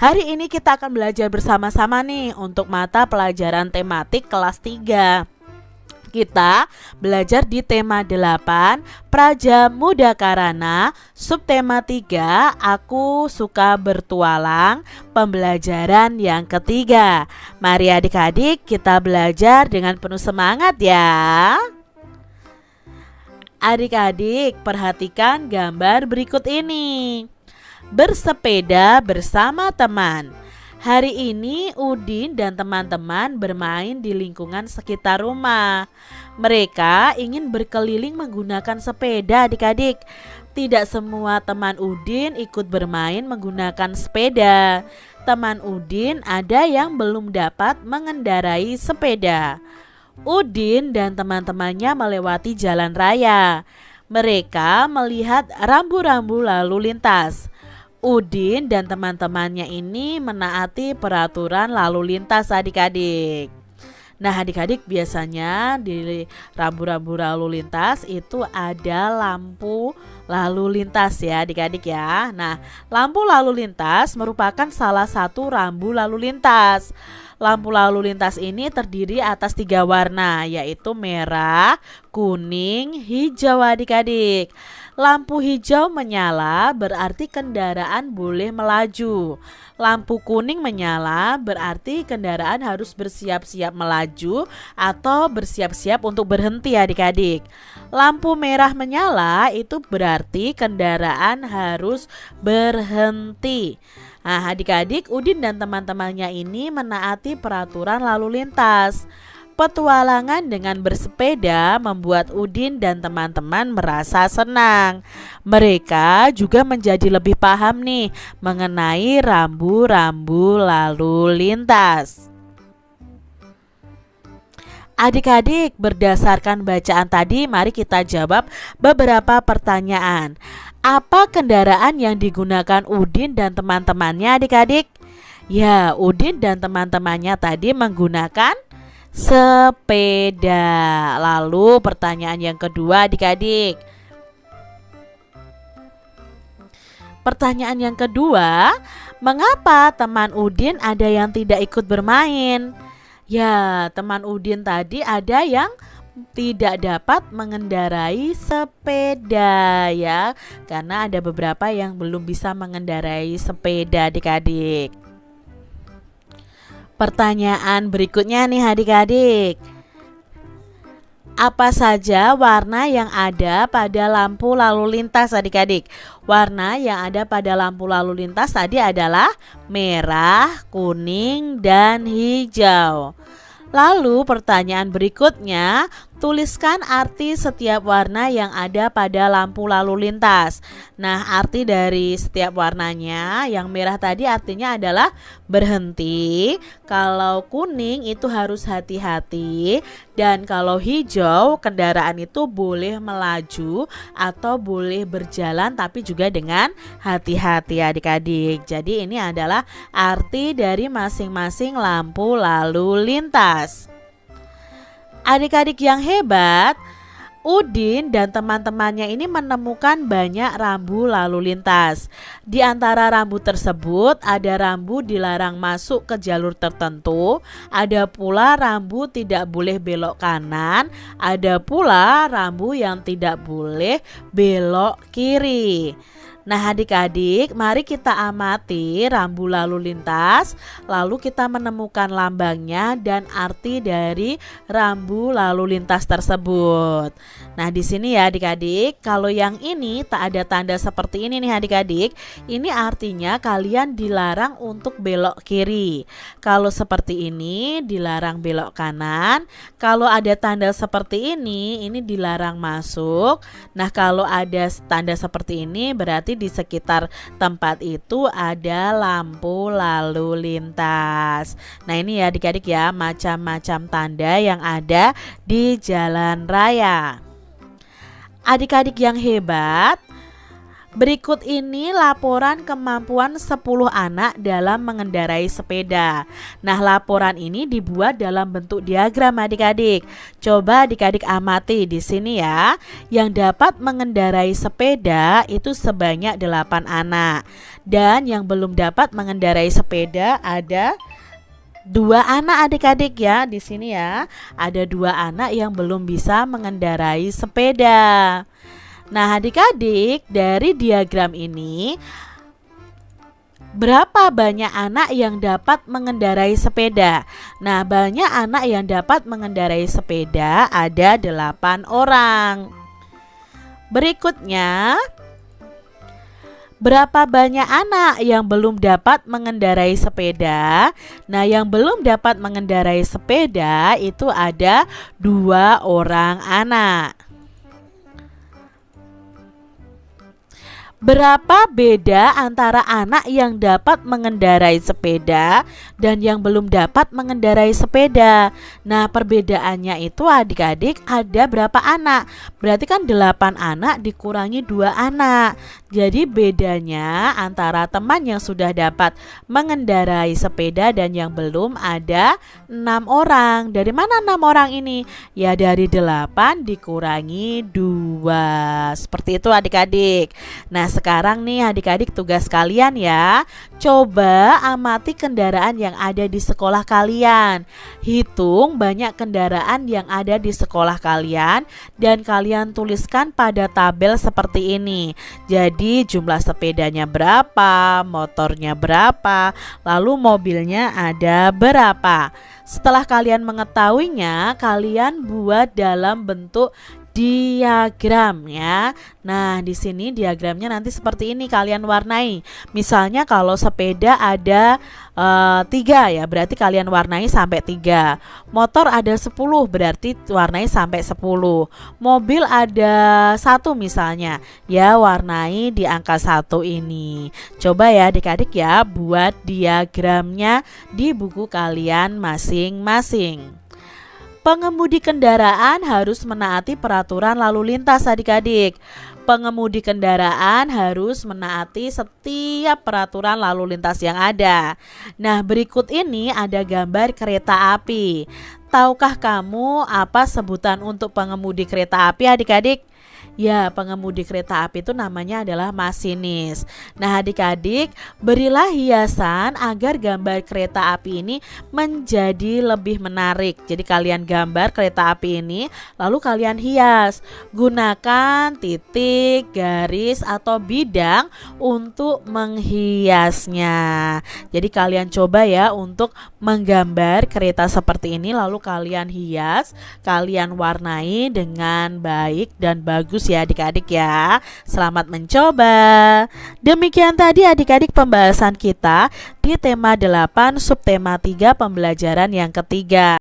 Hari ini kita akan belajar bersama-sama nih untuk mata pelajaran tematik kelas 3. Kita belajar di tema 8, Praja Muda Karana, subtema 3, Aku Suka Bertualang, pembelajaran yang ketiga. Mari adik-adik kita belajar dengan penuh semangat ya. Adik-adik perhatikan gambar berikut ini. Bersepeda bersama teman. Hari ini Udin dan teman-teman bermain di lingkungan sekitar rumah. Mereka ingin berkeliling menggunakan sepeda adik-adik. Tidak semua teman Udin ikut bermain menggunakan sepeda. Teman Udin ada yang belum dapat mengendarai sepeda. Udin dan teman-temannya melewati jalan raya. Mereka melihat rambu-rambu lalu lintas. Udin dan teman-temannya ini menaati peraturan lalu lintas adik-adik. Nah adik-adik biasanya di rambu-rambu lalu lintas itu ada lampu lalu lintas ya adik-adik ya. Nah lampu lalu lintas merupakan salah satu rambu lalu lintas. Lampu lalu lintas ini terdiri atas 3 warna yaitu merah, kuning, hijau adik-adik. Lampu hijau menyala berarti kendaraan boleh melaju. Lampu kuning menyala berarti kendaraan harus bersiap-siap melaju atau bersiap-siap untuk berhenti adik-adik. Lampu merah menyala itu berarti kendaraan harus berhenti. Nah adik-adik, Udin dan teman-temannya ini menaati peraturan lalu lintas. Petualangan dengan bersepeda membuat Udin dan teman-teman merasa senang. Mereka juga menjadi lebih paham nih mengenai rambu-rambu lalu lintas. Adik-adik, berdasarkan bacaan tadi, mari kita jawab beberapa pertanyaan. Apa kendaraan yang digunakan Udin dan teman-temannya adik-adik? Ya, Udin dan teman-temannya tadi menggunakan sepeda. Lalu pertanyaan yang kedua adik-adik. Pertanyaan yang kedua, mengapa teman Udin ada yang tidak ikut bermain? Ya, teman Udin tadi ada yang tidak dapat mengendarai sepeda ya, karena ada beberapa yang belum bisa mengendarai sepeda adik-adik. Pertanyaan berikutnya nih adik-adik. Apa saja warna yang ada pada lampu lalu lintas adik-adik? Warna yang ada pada lampu lalu lintas tadi adalah merah, kuning, dan hijau. Lalu pertanyaan berikutnya, tuliskan arti setiap warna yang ada pada lampu lalu lintas. Nah, arti dari setiap warnanya, yang merah tadi artinya adalah berhenti. Kalau kuning itu harus hati-hati. Dan kalau hijau, kendaraan itu boleh melaju atau boleh berjalan tapi juga dengan hati-hati adik-adik. Jadi ini adalah arti dari masing-masing lampu lalu lintas. Adik-adik yang hebat, Udin dan teman-temannya ini menemukan banyak rambu lalu lintas. Di antara rambu tersebut ada rambu dilarang masuk ke jalur tertentu, ada pula rambu tidak boleh belok kanan, ada pula rambu yang tidak boleh belok kiri. Nah adik-adik, mari kita amati rambu lalu lintas, lalu kita menemukan lambangnya dan arti dari rambu lalu lintas tersebut. Nah di sini ya adik-adik, kalau yang ini tak ada tanda seperti ini nih adik-adik, ini artinya kalian dilarang untuk belok kiri. Kalau seperti ini dilarang belok kanan. Kalau ada tanda seperti ini dilarang masuk. Nah kalau ada tanda seperti ini berarti di sekitar tempat itu ada lampu lalu lintas. Nah ini ya adik-adik ya, macam-macam tanda yang ada di jalan raya. Adik-adik yang hebat, Berikut ini laporan kemampuan 10 anak dalam mengendarai sepeda. Nah, laporan ini dibuat dalam bentuk diagram adik-adik. Coba adik-adik amati di sini ya. Yang dapat mengendarai sepeda itu sebanyak 8 anak. Dan yang belum dapat mengendarai sepeda ada 2 anak adik-adik ya. Di sini ya, ada 2 anak yang belum bisa mengendarai sepeda. Nah, adik-adik, dari diagram ini berapa banyak anak yang dapat mengendarai sepeda? Nah, banyak anak yang dapat mengendarai sepeda ada 8 orang. Berikutnya, berapa banyak anak yang belum dapat mengendarai sepeda? Nah, yang belum dapat mengendarai sepeda itu ada 2 orang anak. Berapa beda antara anak yang dapat mengendarai sepeda dan yang belum dapat mengendarai sepeda? Nah, perbedaannya itu adik-adik ada berapa anak? Berarti kan 8 anak dikurangi 2 anak. Jadi bedanya antara teman yang sudah dapat mengendarai sepeda dan yang belum ada 6 orang. Dari mana 6 orang ini? Ya, dari 8 dikurangi 2. Seperti itu adik-adik. Nah, sekarang nih adik-adik tugas kalian ya. Coba amati kendaraan yang ada di sekolah kalian. Hitung banyak kendaraan yang ada di sekolah kalian dan kalian tuliskan pada tabel seperti ini. Jadi jumlah sepedanya berapa, motornya berapa, lalu mobilnya ada berapa. Setelah kalian mengetahuinya, kalian buat dalam bentuk diagram ya. Nah, di sini diagramnya nanti seperti ini kalian warnai. Misalnya kalau sepeda ada 3 ya, berarti kalian warnai sampai 3. Motor ada 10, berarti warnai sampai 10. Mobil ada 1 misalnya, ya warnai di angka 1 ini. Coba ya adik-adik ya, buat diagramnya di buku kalian masing-masing. Pengemudi kendaraan harus menaati peraturan lalu lintas adik-adik. Pengemudi kendaraan harus menaati setiap peraturan lalu lintas yang ada. Nah, berikut ini ada gambar kereta api. Tahukah kamu apa sebutan untuk pengemudi kereta api adik-adik? Ya, pengemudi kereta api itu namanya adalah masinis. Nah, adik-adik, berilah hiasan agar gambar kereta api ini menjadi lebih menarik. Jadi kalian gambar kereta api ini, lalu kalian hias. Gunakan titik, garis, atau bidang untuk menghiasnya. Jadi kalian coba ya untuk menggambar kereta seperti ini, lalu kalian hias, kalian warnai dengan baik dan bagus ya adik-adik ya. Selamat mencoba. Demikian tadi adik-adik pembahasan kita di tema 8 subtema 3 pembelajaran yang ketiga.